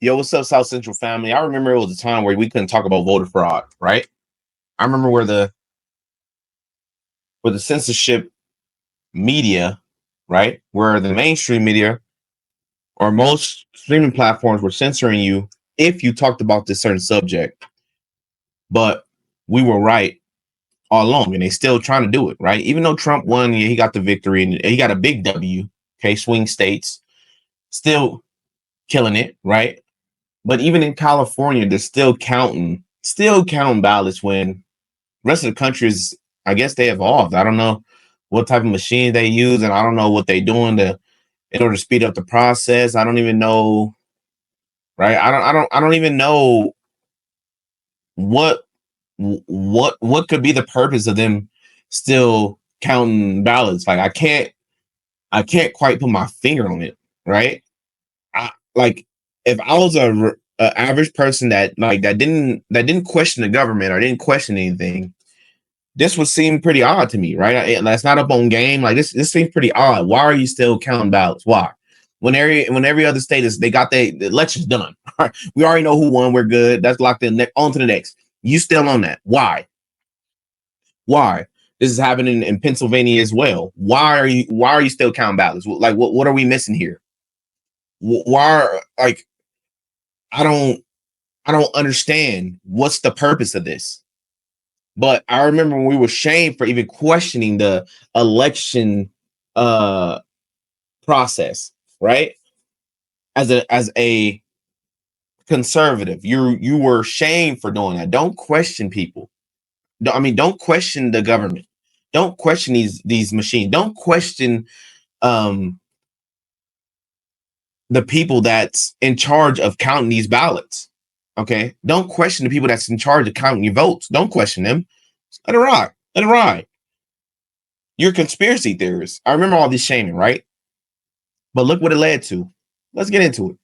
Yo, what's up, South Central family? I remember it was a time where we couldn't talk about voter fraud, right? I remember where the censorship media, right, where the mainstream media or most streaming platforms were censoring you if you talked about this certain subject. But we were right all along, and they still trying to do it, right? Even though Trump won, yeah, he got the victory and he got a big W, okay, swing states, still killing it, right? But even in California, they're still counting ballots when the rest of the country is, I guess they evolved. I don't know what type of machine they use, and I don't know what they're doing in order to speed up the process. I don't even know, right? I don't even know what what could be the purpose of them still counting ballots. Like I can't quite put my finger on it, right? Like if I was a average person that didn't question the government or didn't question anything, this would seem pretty odd to me, right? That's not up on game. Like this seems pretty odd. Why are you still counting ballots? Why? When every other state is they got the elections done. Right? We already know who won. We're good. That's locked in. On to the next. You still on that? Why? Why? This is happening in Pennsylvania as well. Why are you still counting ballots? Like what are we missing here? Why like I don't I don't understand what's the purpose of this. But I remember when we were shamed for even questioning the election uh process, right? As a conservative, you were shamed for doing that. Don't question people. Don't question the government. Don't question these machines. Don't question um the people that's in charge of counting these ballots. Okay. Don't question the people that's in charge of counting your votes. Don't question them. Let it ride. Let it ride. You're a conspiracy theorist. I remember all this shaming, right? But look what it led to. Let's get into it.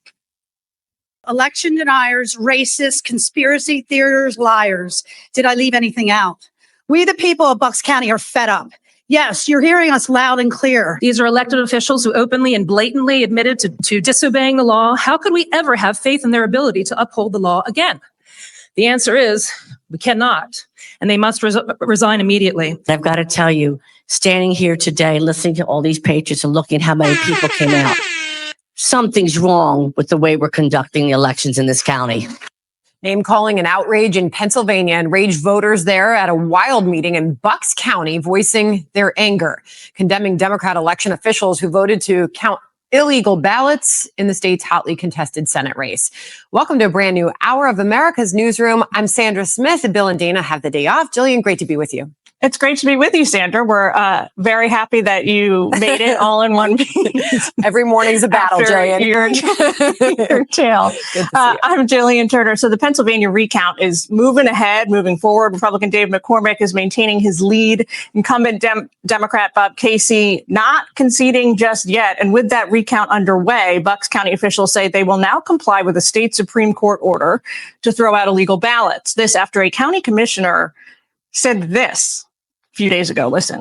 Election deniers, racists, conspiracy theorists, liars. Did I leave anything out? We, the people of Bucks County, are fed up. Yes, you're hearing us loud and clear. These are elected officials who openly and blatantly admitted to disobeying the law. How could we ever have faith in their ability to uphold the law again? The answer is we cannot, and they must resign immediately. I've got to tell you, standing here today, listening to all these patriots and looking at how many people came out, something's wrong with the way we're conducting the elections in this county. Name calling an outrage in Pennsylvania, enraged voters there at a wild meeting in Bucks County voicing their anger, condemning Democrat election officials who voted to count illegal ballots in the state's hotly contested Senate race. Welcome to a brand new hour of America's Newsroom. I'm Sandra Smith, and Bill and Dana have the day off. Jillian, great to be with you. It's great to be with you, Sandra. We're very happy that you made it all in one piece. Every morning's a battle, Jillian. Your tail. I'm Jillian Turner. So the Pennsylvania recount is moving ahead, moving forward. Republican Dave McCormick is maintaining his lead. Incumbent Democrat Bob Casey not conceding just yet. And with that recount underway, Bucks County officials say they will now comply with a state Supreme Court order to throw out illegal ballots. This after a county commissioner said this a few days ago. Listen.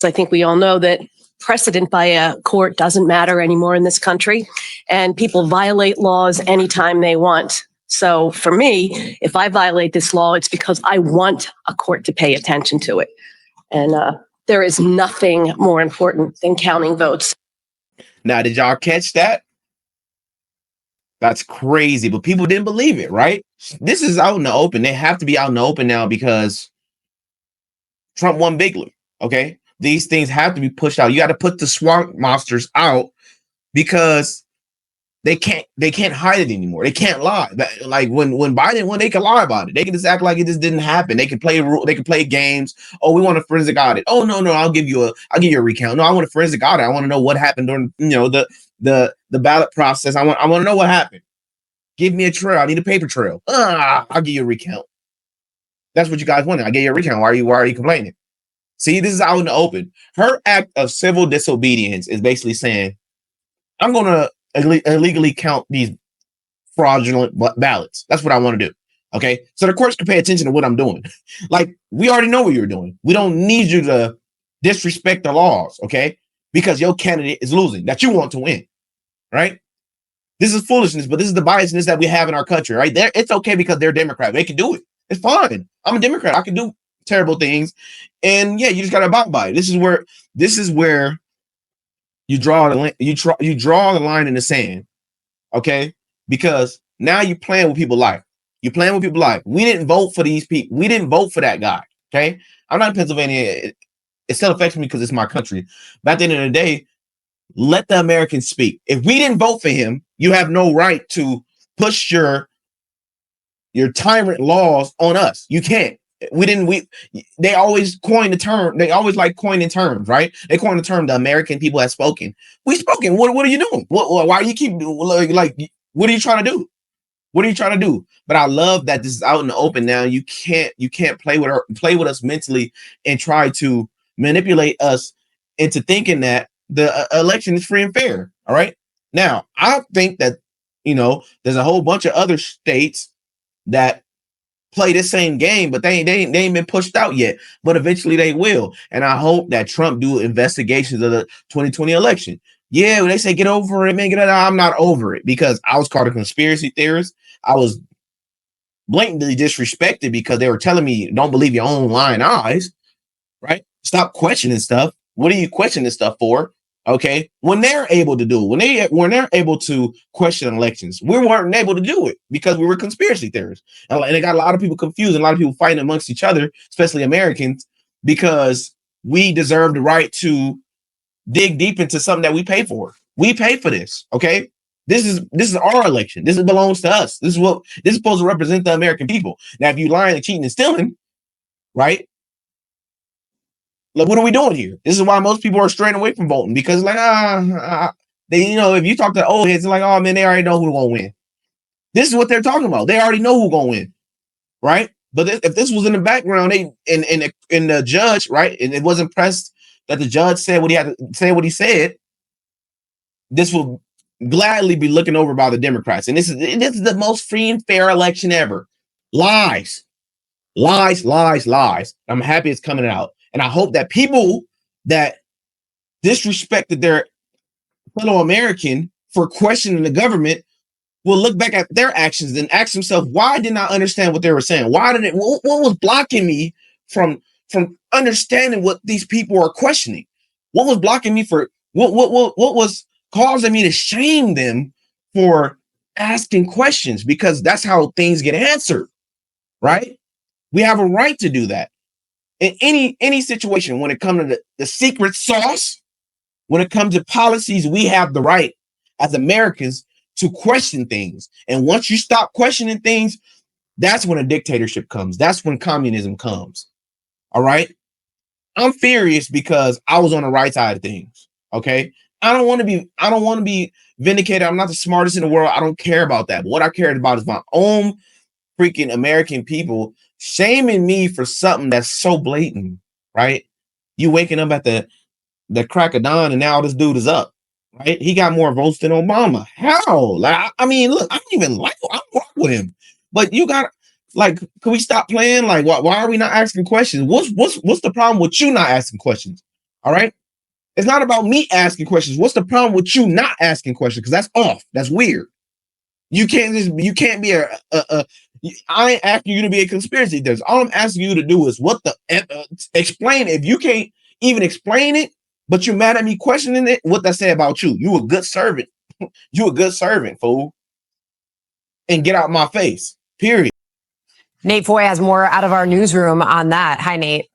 I think we all know that precedent by a court doesn't matter anymore in this country, and people violate laws anytime they want. So for me, if I violate this law, it's because I want a court to pay attention to it. And there is nothing more important than counting votes. Now, did y'all catch that? That's crazy, but people didn't believe it, right? This is out in the open. They have to be out in the open now because Trump won bigly, okay? These things have to be pushed out. You got to put the swamp monsters out because they can't hide it anymore. They can't lie. Like when Biden won, they can lie about it. They can just act like it just didn't happen. They can play games. Oh, we want a forensic audit. Oh, no, I'll give you a recount. No, I want a forensic audit. I want to know what happened during the ballot process. I want to know what happened. Give me a trail. I need a paper trail. I'll give you a recount. That's what you guys wanted. I gave you a recount. Why are you complaining? See, this is out in the open. Her act of civil disobedience is basically saying, I'm going to illegally count these fraudulent ballots. That's what I want to do. Okay. So the courts can pay attention to what I'm doing. Like, we already know what you're doing. We don't need you to disrespect the laws. Okay. Because your candidate is losing that you want to win. Right. This is foolishness, but this is the biasness that we have in our country, right? It's okay because they're Democrat. They can do it. It's fine. I'm a Democrat. I can do terrible things. And yeah, you just gotta abide by it. This is where you draw the line in the sand. Okay? Because now you're playing with people's life. You're playing with people's life. We didn't vote for these people. We didn't vote for that guy. Okay? I'm not in Pennsylvania. It still affects me because it's my country. But at the end of the day, let the Americans speak. If we didn't vote for him, you have no right to push your tyrant laws on us. You can't. They always coin the term. They always like coining terms, right? They coin the term the American people have spoken. We spoken. What are you doing? Why do you keep like what are you trying to do? What are you trying to do? But I love that this is out in the open now. You can't play with us mentally and try to manipulate us into thinking that the election is free and fair. All right. Now, I think that, there's a whole bunch of other states that play the same game, but they ain't been pushed out yet. But eventually they will. And I hope that Trump do investigations of the 2020 election. Yeah, they say get over it, man. I'm not over it because I was called a conspiracy theorist. I was blatantly disrespected because they were telling me don't believe your own lying eyes, right? Stop questioning stuff. What are you questioning stuff for? Okay, when they're able to do it, when they're able to question elections, we weren't able to do it because we were conspiracy theorists, and it got a lot of people confused, and a lot of people fighting amongst each other, especially Americans, because we deserve the right to dig deep into something that we pay for. We pay for this. Okay, this is our election. This belongs to us. This is supposed to represent the American people. Now, if you lying and cheating and stealing, right? Like, what are we doing here? This is why most people are straying away from voting because, like, they, if you talk to old heads, they're like, oh man, they already know who's gonna win. This is what they're talking about. They already know who's gonna win, right? But if this was in the background, and the judge, right, and it wasn't pressed that the judge said what he had to say, what he said, this will gladly be looking over by the Democrats, and this is the most free and fair election ever. Lies. I'm happy it's coming out. And I hope that people that disrespected their fellow American for questioning the government will look back at their actions and ask themselves, why didn't I understand what they were saying? What was blocking me from understanding what these people are questioning? What was blocking me what was causing me to shame them for asking questions? Because that's how things get answered, right? We have a right to do that. In any situation, when it comes to the secret sauce, when it comes to policies, we have the right as Americans to question things. And once you stop questioning things, that's when a dictatorship comes. That's when communism comes. All right. I'm furious because I was on the right side of things. Okay. I don't want to be vindicated. I'm not the smartest in the world. I don't care about that. But what I cared about is my own freaking American people shaming me for something that's so blatant, right? You waking up at the crack of dawn and now this dude is up, right? He got more votes than Obama. How? Like, I mean, look, I don't even like him. I'm wrong with him. But you got like, can we stop playing? Like, why are we not asking questions? What's the problem with you not asking questions? All right. It's not about me asking questions. What's the problem with you not asking questions? Because that's off. That's weird. You can't be I ain't asking you to be a conspiracy theorist. All I'm asking you to do is explain it. If you can't even explain it, but you're mad at me questioning it, what that say about you? You a good servant. You a good servant, fool. And get out my face. Period. Nate Foy has more out of our newsroom on that. Hi, Nate.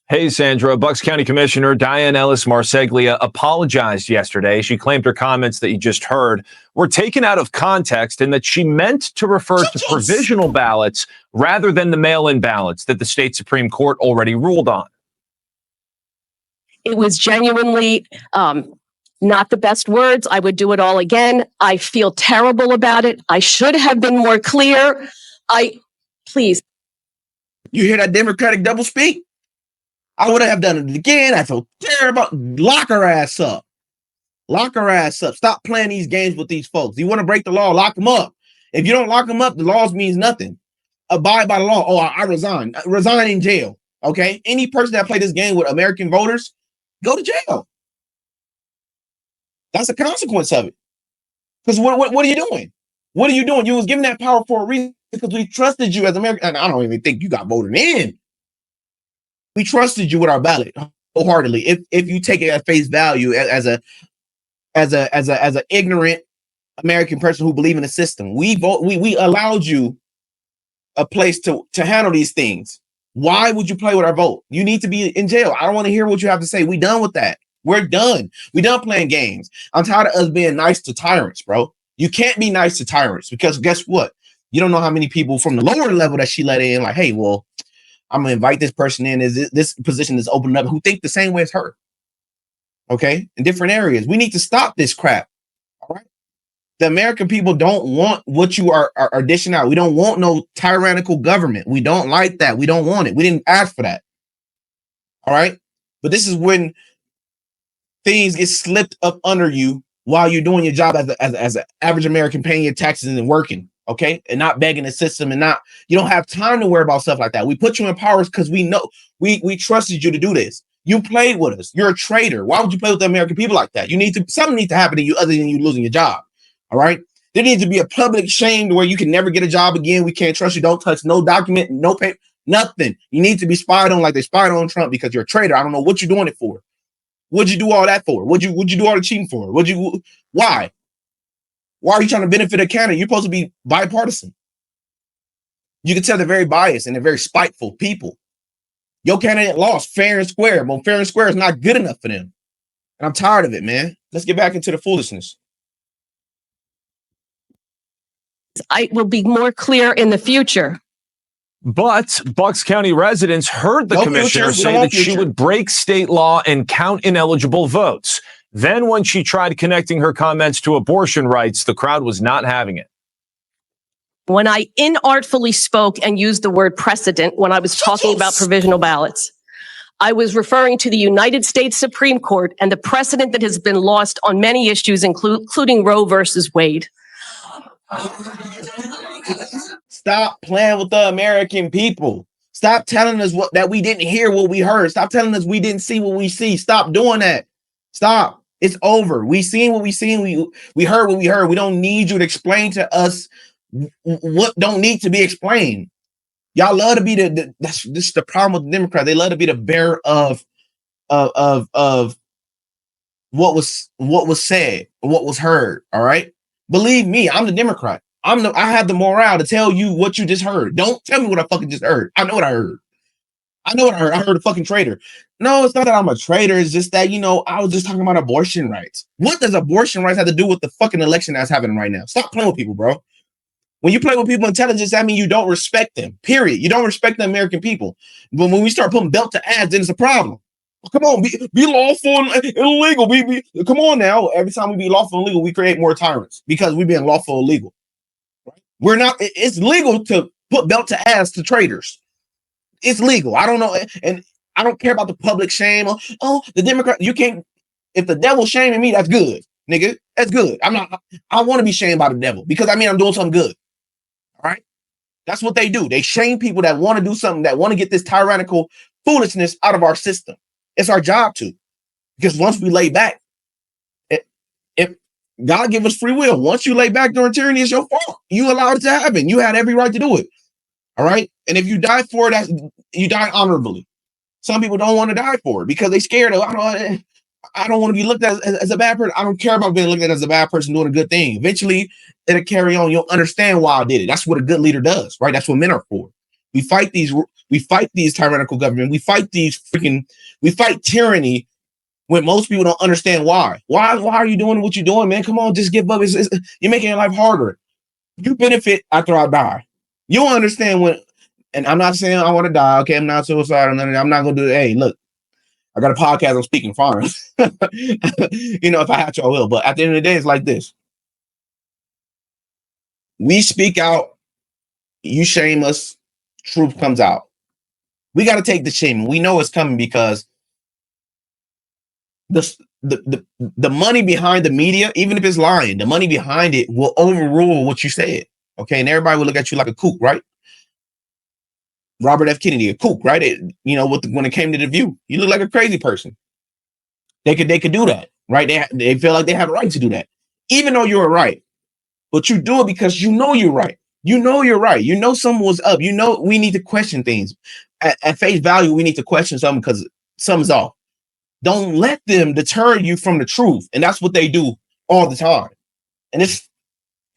Hey, Sandra. Bucks County Commissioner Diane Ellis Marseglia apologized yesterday. She claimed her comments that you just heard were taken out of context and that she meant to refer to provisional ballots rather than the mail-in ballots that the state Supreme Court already ruled on. It was genuinely not the best words. I would do it all again. I feel terrible about it. I should have been more clear. Please. You hear that Democratic doublespeak? I would have done it again. I feel terrible. Lock her ass up. Lock her ass up. Stop playing these games with these folks. You want to break the law? Lock them up. If you don't lock them up, the laws means nothing. Abide by the law. Oh, I resign. Resign in jail. Okay? Any person that played this game with American voters, go to jail. That's the consequence of it. Because what are you doing? What are you doing? You was given that power for a reason because we trusted you as Americans. And I don't even think you got voted in. We trusted you with our ballot wholeheartedly. If you take it at face value as an ignorant American person who believe in the system, we allowed you a place to handle these things. Why would you play with our vote? You need to be in jail. I don't want to hear what you have to say. We done with that. We're done. We done playing games. I'm tired of us being nice to tyrants, bro. You can't be nice to tyrants because guess what? You don't know how many people from the lower level that she let in, like, hey, well, I'm gonna invite this person in. Is this position is opening up who think the same way as her? Okay, in different areas. We need to stop this crap. All right. The American people don't want what you are dishing out. We don't want no tyrannical government. We don't like that. We don't want it. We didn't ask for that. All right. But this is when things get slipped up under you while you're doing your job as an average American, paying your taxes and working. Okay. And not begging the system and you don't have time to worry about stuff like that. We put you in powers because we know we trusted you to do this. You played with us. You're a traitor. Why would you play with the American people like that? Something needs to happen to you other than you losing your job. All right. There needs to be a public shame to where you can never get a job again. We can't trust you. Don't touch no document, no paper, nothing. You need to be spied on like they spied on Trump because you're a traitor. I don't know what you're doing it for. What'd you do all that for? What'd you do all the cheating for? Why? Why are you trying to benefit a candidate? You're supposed to be bipartisan. You can tell they're very biased and they're very spiteful people. Your candidate lost fair and square, but fair and square is not good enough for them. And I'm tired of it, man. Let's get back into the foolishness. I will be more clear in the future. But Bucks County residents heard the commissioner say that she would break state law and count ineligible votes. Then when she tried connecting her comments to abortion rights, the crowd was not having it. When I inartfully spoke and used the word precedent when I was talking about provisional ballots, I was referring to the United States Supreme Court and the precedent that has been lost on many issues, including Roe versus Wade. Stop playing with the American people. Stop telling us that we didn't hear what we heard. Stop telling us we didn't see what we see. Stop doing that. Stop. It's over. We seen what we seen. We heard what we heard. We don't need you to explain to us what don't need to be explained. Y'all love to be this is the problem with the Democrats. They love to be the bearer of what was said, what was heard. All right. Believe me, I'm the Democrat. I have the morale to tell you what you just heard. Don't tell me what I fucking just heard. I know what I heard. I heard a fucking traitor. No, it's not that I'm a traitor. It's just that, I was just talking about abortion rights. What does abortion rights have to do with the fucking election that's happening right now? Stop playing with people, bro. When you play with people's intelligence, that means you don't respect them. Period. You don't respect the American people. But when we start putting belt to ass, then it's a problem. Come on, be lawful and illegal. Come on now. Every time we be lawful and legal, we create more tyrants because we're being lawful and legal. We're not. It's legal to put belt to ass to traitors. It's legal. I don't know, and I don't care about the public shame. Oh, the Democrat. You can't. If the devil's shaming me, that's good, nigga. That's good. I'm not. I want to be shamed by the devil because I mean I'm doing something good. All right. That's what they do. They shame people that want to do something, that want to get this tyrannical foolishness out of our system. It's our job to, because once we lay back, if God give us free will, once you lay back during tyranny, it's your fault. You allowed it to happen. You had every right to do it. All right. And if you die for it, you die honorably. Some people don't want to die for it because they're scared of, I don't want to be looked at as a bad person. I don't care about being looked at as a bad person doing a good thing. Eventually, it'll carry on. You'll understand why I did it. That's what a good leader does, right? That's what men are for. We fight these tyrannical government. We fight tyranny when most people don't understand why. Why are you doing what you're doing, man? Come on, just give up. You're making your life harder. You benefit after I die. You'll understand when, and I'm not saying I want to die. Okay, I'm not suicidal. I'm not going to do it. Hey, look, I got a podcast. I'm speaking fine. If I have to, I will. But at the end of the day, it's like this. We speak out. You shame us. Truth comes out. We got to take the shame. We know it's coming because the money behind the media, even if it's lying, the money behind it will overrule what you said. Okay, and everybody will look at you like a kook, right? Robert F. Kennedy, a kook, right? When it came to The View, you look like a crazy person. They could do that, right? They feel like they have a right to do that, even though you're right. but you do it because you know you're right. You know you're right. You know someone was up. You know we need to question things. At face value, we need to question something because something's off. Don't let them deter you from the truth. And that's what they do all the time. And it's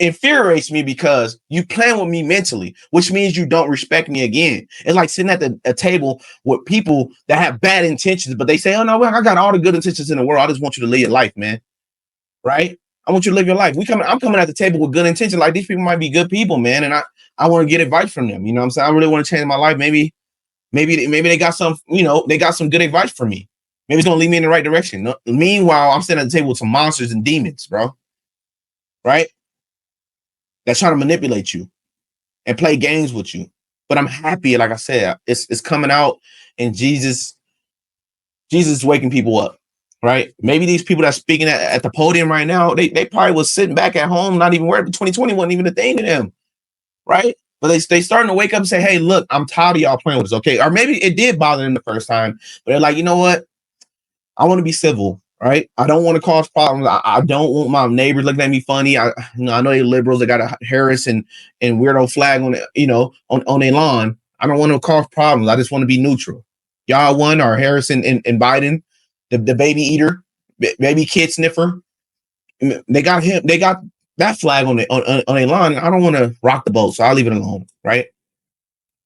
infuriates me because you playing with me mentally, which means you don't respect me again. It's like sitting at a table with people that have bad intentions, but they say, oh no, I got all the good intentions in the world. I just want you to live your life, man. Right? I want you to live your life. I'm coming at the table with good intentions. Like these people might be good people, man. And I want to get advice from them. You know what I'm saying? I really want to change my life. Maybe they got some, they got some good advice for me. Maybe it's gonna lead me in the right direction. No, meanwhile, I'm sitting at the table with some monsters and demons, bro. Right? That's trying to manipulate you and play games with you. But I'm happy, like I said, it's coming out, and Jesus is waking people up, right? Maybe these people that's speaking at the podium right now, they probably was sitting back at home, not even worried. 2020 wasn't even a thing to them, right? But they starting to wake up and say, hey, look, I'm tired of y'all playing with us, okay? Or maybe it did bother them the first time, but they're like, you know what? I want to be civil. Right, I don't want to cause problems. I don't want my neighbors looking at me funny. I know they liberals. They got a Harris and weirdo flag on it, on their lawn. I don't want to cause problems. I just want to be neutral. Y'all won, or Harris and Biden, the baby eater, baby kid sniffer. They got him. They got that flag on their lawn. I don't want to rock the boat, so I'll leave it alone. Right,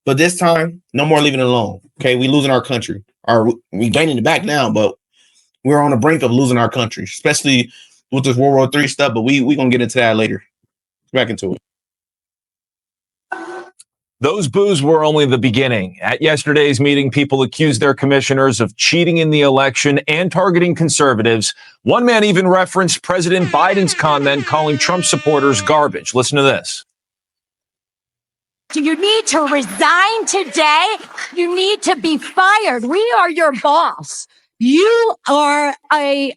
but this time, no more leaving it alone. Okay, we losing our country. We gaining it back now, but we're on the brink of losing our country, especially with this World War III stuff, but we going to get into that later. Back into it. Those boos were only the beginning. At yesterday's meeting, people accused their commissioners of cheating in the election and targeting conservatives. One man even referenced President Biden's comment calling Trump supporters garbage. Listen to this. Do you need to resign today? You need to be fired. We are your boss. You are a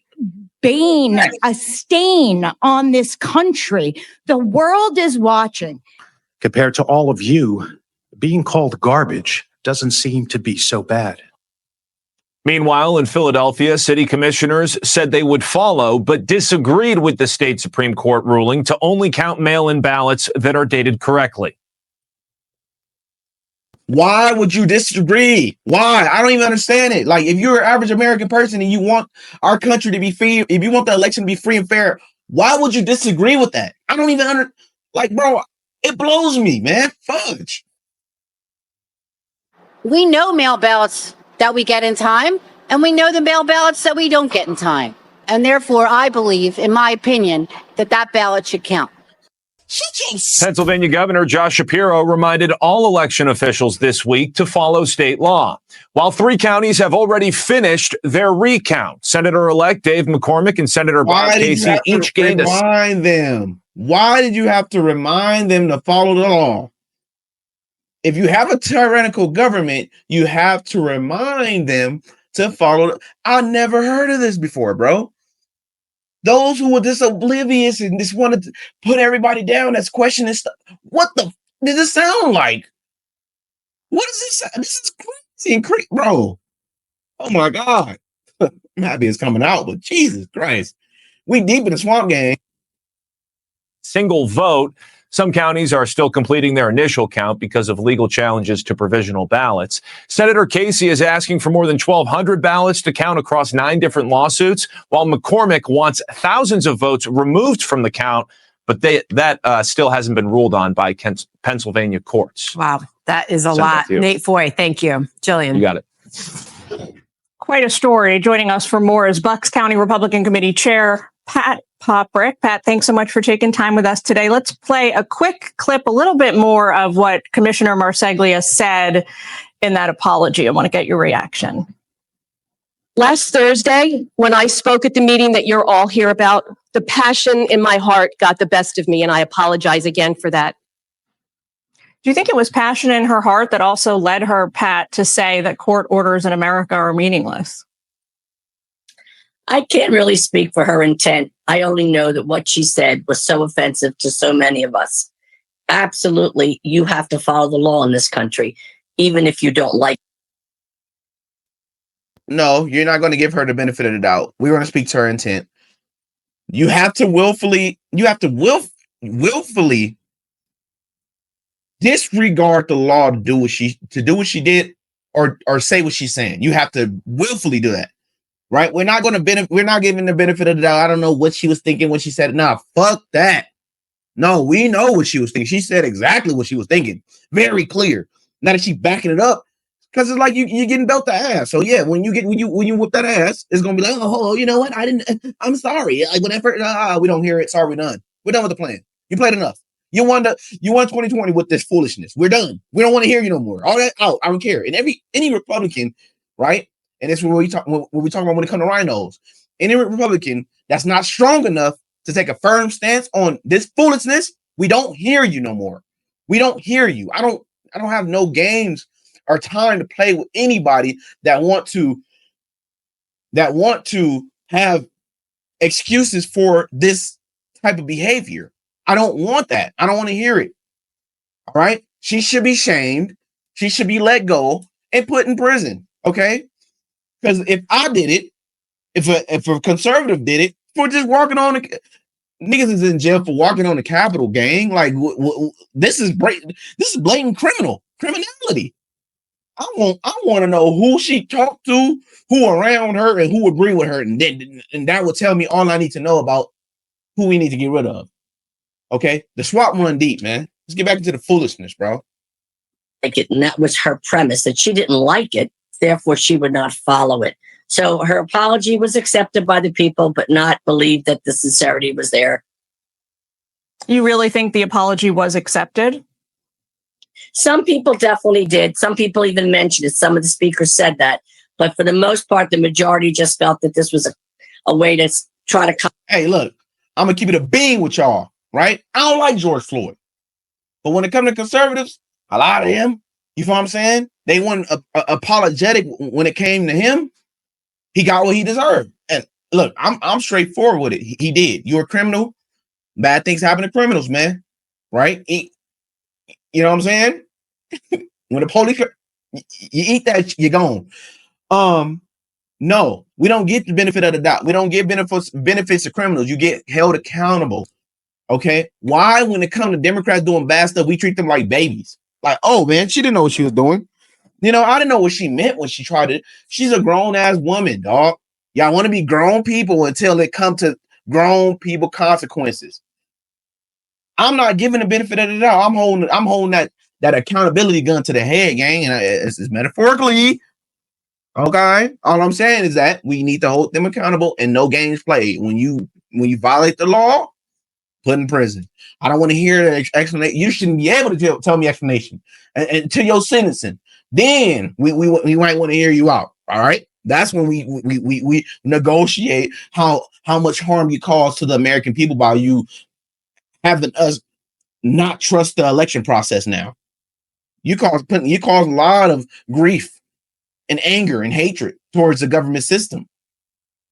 bane, a stain on this country. The world is watching. Compared to all of you, being called garbage doesn't seem to be so bad. Meanwhile, in Philadelphia, city commissioners said they would follow, but disagreed with the state Supreme Court ruling to only count mail-in ballots that are dated correctly. Why would you disagree? Why? I don't even understand it. Like, if you're an average American person and you want our country to be free, if you want the election to be free and fair, why would you disagree with that? I don't even bro, it blows me, man. Fudge. We know mail ballots that we get in time, and we know the mail ballots that we don't get in time. And therefore, I believe, in my opinion, that ballot should count. Pennsylvania Governor Josh Shapiro reminded all election officials this week to follow state law. While 3 counties have already finished their recount, Senator-elect Dave McCormick and Senator Bob Casey each gained remind them. Why did you have to remind them to follow the law? If you have a tyrannical government, you have to remind them to follow. I never heard of this before, bro. Those who were just oblivious and just wanted to put everybody down that's questioning stuff. What the does it sound like? What is this? This is crazy and crazy, bro. Oh my God. I'm happy it's coming out, but Jesus Christ. We deep in the swamp gang. Single vote. Some counties are still completing their initial count because of legal challenges to provisional ballots. Senator Casey is asking for more than 1,200 ballots to count across 9 different lawsuits, while McCormick wants thousands of votes removed from the count, but that still hasn't been ruled on by Pennsylvania courts. Wow, that is a lot. Nate Foy, thank you. Jillian. You got it. Quite a story. Joining us for more is Bucks County Republican Committee Chair Pat Poprick. Pat, thanks so much for taking time with us today. Let's play a quick clip, a little bit more of what Commissioner Marseglia said in that apology. I want to get your reaction. Last Thursday, when I spoke at the meeting that you're all here about, the passion in my heart got the best of me, and I apologize again for that. Do you think it was passion in her heart that also led her, Pat, to say that court orders in America are meaningless? I can't really speak for her intent. I only know that what she said was so offensive to so many of us. Absolutely, you have to follow the law in this country, even if you don't like it. No, you're not going to give her the benefit of the doubt. We're going to speak to her intent. You have to willfully disregard the law to do what she did or say what she's saying. You have to willfully do that. Right? We're not giving the benefit of the doubt. I don't know what she was thinking when she said it. Nah, fuck that. No, we know what she was thinking. She said exactly what she was thinking. Very clear. Now that she's backing it up, because it's like you're getting belt the ass. So yeah, when you whip that ass, it's gonna be like, oh, you know what? I'm sorry. Like whenever we don't hear it, sorry, we're done. We're done with the plan. You played enough. You won 2020 with this foolishness. We're done. We don't want to hear you no more. All that out. I don't care. And any Republican, right? And this is what we talk about when it comes to rhinos. Any Republican that's not strong enough to take a firm stance on this foolishness, we don't hear you no more. We don't hear you. I don't have no games or time to play with anybody that want to have excuses for this type of behavior. I don't want that. I don't want to hear it. All right. She should be shamed. She should be let go and put in prison. Okay. Because if I did it, if a conservative did it for just walking on the niggas is in jail for walking on the Capitol, gang. Like this is blatant criminality. I want to know who she talked to, who around her, and who agree with her, and that will tell me all I need to know about who we need to get rid of. Okay, the swap run deep, man. Let's get back into the foolishness, bro. Like it, and that was her premise, that she didn't like it, therefore she would not follow it. So her apology was accepted by the people, but not believed that the sincerity was there. You really think the apology was accepted? Some people definitely did. Some people even mentioned it. Some of the speakers said that. But for the most part, the majority just felt that this was a way to try to... Hey, look, I'm going to keep it a bean with y'all, right? I don't like George Floyd. But when it comes to conservatives, a lot of them, you know what I'm saying? They weren't apologetic when it came to him. He got what he deserved. And look, I'm straightforward with it. He did. You're a criminal. Bad things happen to criminals, man. Right? You know what I'm saying? When the police, you eat that, you're gone. No, we don't get the benefit of the doubt. We don't get benefits to criminals. You get held accountable. Okay? Why, when it comes to Democrats doing bad stuff, we treat them like babies? Like, oh man, she didn't know what she was doing. You know, I didn't know what she meant when she tried it. She's a grown-ass woman, dog. Y'all want to be grown people until it comes to grown people consequences. I'm not giving the benefit of the doubt. I'm holding that accountability gun to the head, gang, and it's metaphorically. Okay, all I'm saying is that we need to hold them accountable and no games played. When you violate the law, put in prison. I don't want to hear the explanation. You shouldn't be able to tell me explanation until your sentencing. Then we might want to hear you out. All right, that's when we negotiate how much harm you cause to the American people by you having us not trust the election process. Now you cause a lot of grief and anger and hatred towards the government system,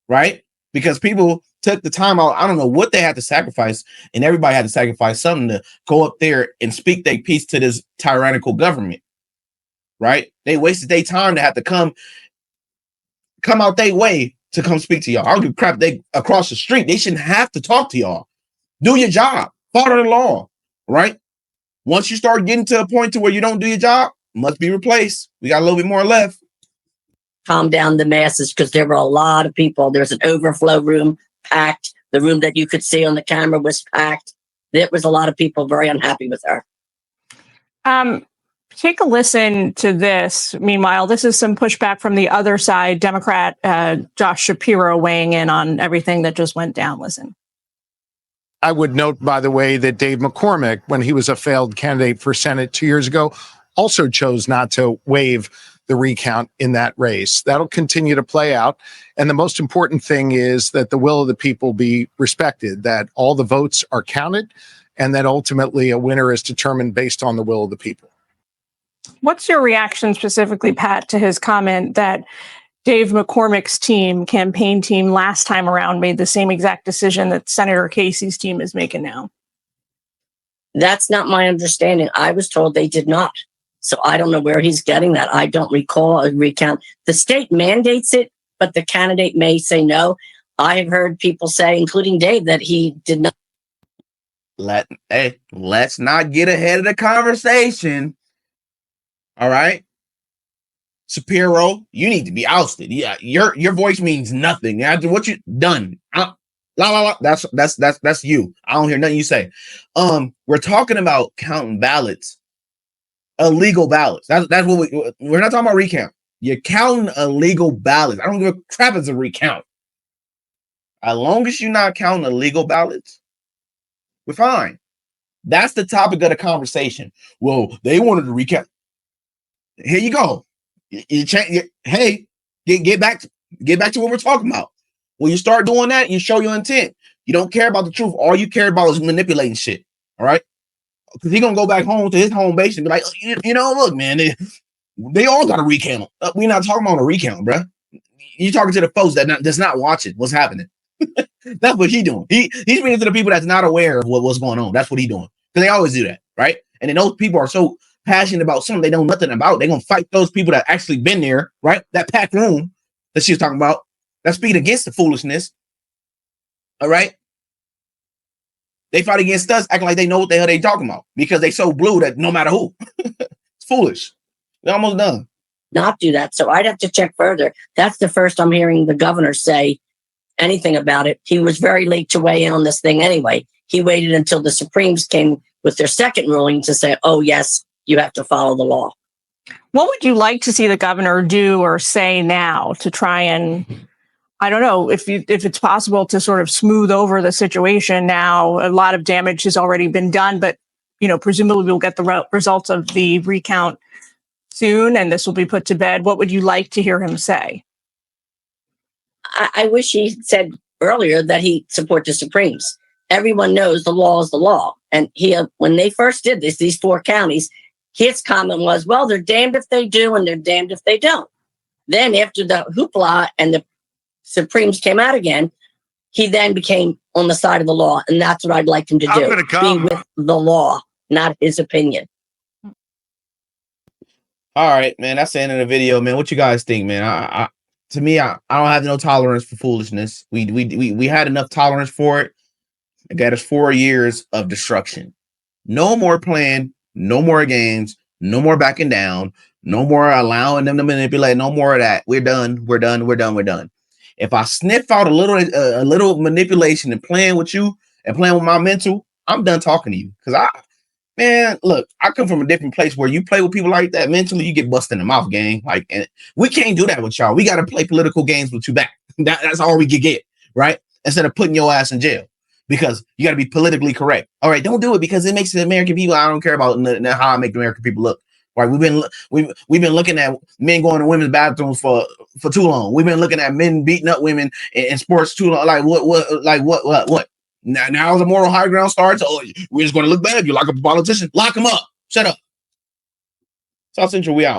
right? Because people took the time out. I don't know what they had to sacrifice, and everybody had to sacrifice something to go up there and speak their piece to this tyrannical government, right? They wasted their time to have to come out their way to come speak to y'all. I don't give a crap. They across the street. They shouldn't have to talk to y'all. Do your job. Follow the law, right? Once you start getting to a point to where you don't do your job, must be replaced. We got a little bit more left. Calm down the masses, because there were a lot of people. There's an overflow room packed. The room that you could see on the camera was packed. There was a lot of people very unhappy with her. Take a listen to this. Meanwhile, this is some pushback from the other side, Democrat Josh Shapiro weighing in on everything that just went down. Listen. I would note, by the way, that Dave McCormick, when he was a failed candidate for Senate 2 years ago, also chose not to waive the recount in that race. That'll continue to play out. And the most important thing is that the will of the people be respected, that all the votes are counted, and that ultimately a winner is determined based on the will of the people. What's your reaction specifically, Pat, to his comment that Dave McCormick's campaign team last time around made the same exact decision that Senator Casey's team is making now? That's not my understanding. I was told they did not. So I don't know where he's getting that. I don't recall a recount. The state mandates it, but the candidate may say no. I have heard people say, including Dave, that he did not. let's not get ahead of the conversation. All right. Shapiro, you need to be ousted. Yeah, your voice means nothing. After what you done. La la la. That's you. I don't hear nothing you say. We're talking about counting ballots. Illegal ballots. That's what we're not talking about recount. You're counting illegal ballots. I don't give a crap as a recount. As long as you're not counting illegal ballots, we're fine. That's the topic of the conversation. Well, they wanted to recount. Here you go. Hey, get back to what we're talking about. When you start doing that, you show your intent. You don't care about the truth. All you care about is manipulating shit. All right. Because he's gonna go back home to his home base and be like, look, man, they all got a recount. We're not talking about a recount, bro. You're talking to the folks that's not watching what's happening. That's what he's doing. He's speaking to the people that's not aware of what's going on. That's what he's doing. Because they always do that, right? And then those people are so passionate about something they know nothing about. They're gonna fight those people that actually been there, right? That packed room that she was talking about. That's speaking against the foolishness. All right. They fight against us, acting like they know what the hell they talking about because they so blue that no matter who, it's foolish. They're almost done. Not do that. So I'd have to check further. That's the first I'm hearing the governor say anything about it. He was very late to weigh in on this thing anyway. He waited until the Supremes came with their second ruling to say, oh, yes, you have to follow the law. What would you like to see the governor do or say now to try and, I don't know, if it's possible to sort of smooth over the situation now? A lot of damage has already been done, but, presumably we'll get the results of the recount soon and this will be put to bed. What would you like to hear him say? I wish he said earlier that he support the Supremes. Everyone knows the law is the law. And when they first did this, these 4 counties, his comment was, well, they're damned if they do and they're damned if they don't. Then after the hoopla and the Supremes came out again, he then became on the side of the law. And that's what I'd like him to do. Be with the law, not his opinion. All right, man. That's the end of the video, man. What you guys think, man? To me, I don't have no tolerance for foolishness. We had enough tolerance for it. It got us 4 years of destruction. No more playing, no more games, no more backing down, no more allowing them to manipulate, no more of that. We're done. We're done. We're done. We're done. If I sniff out a little manipulation and playing with you and playing with my mental, I'm done talking to you. Because look, I come from a different place where you play with people like that mentally, you get busted in the mouth, gang. Like, and we can't do that with y'all. We got to play political games with you back. That's all we could get, right? Instead of putting your ass in jail because you got to be politically correct. All right, don't do it because it makes the American people. I don't care about how I make the American people look. Right? We've been looking at men going to women's bathrooms for too long. We've been looking at men beating up women in sports too long. Like what? Now the moral high ground starts. Oh, we're just going to look bad. You lock up a politician, lock him up. Shut up. South Central, we out.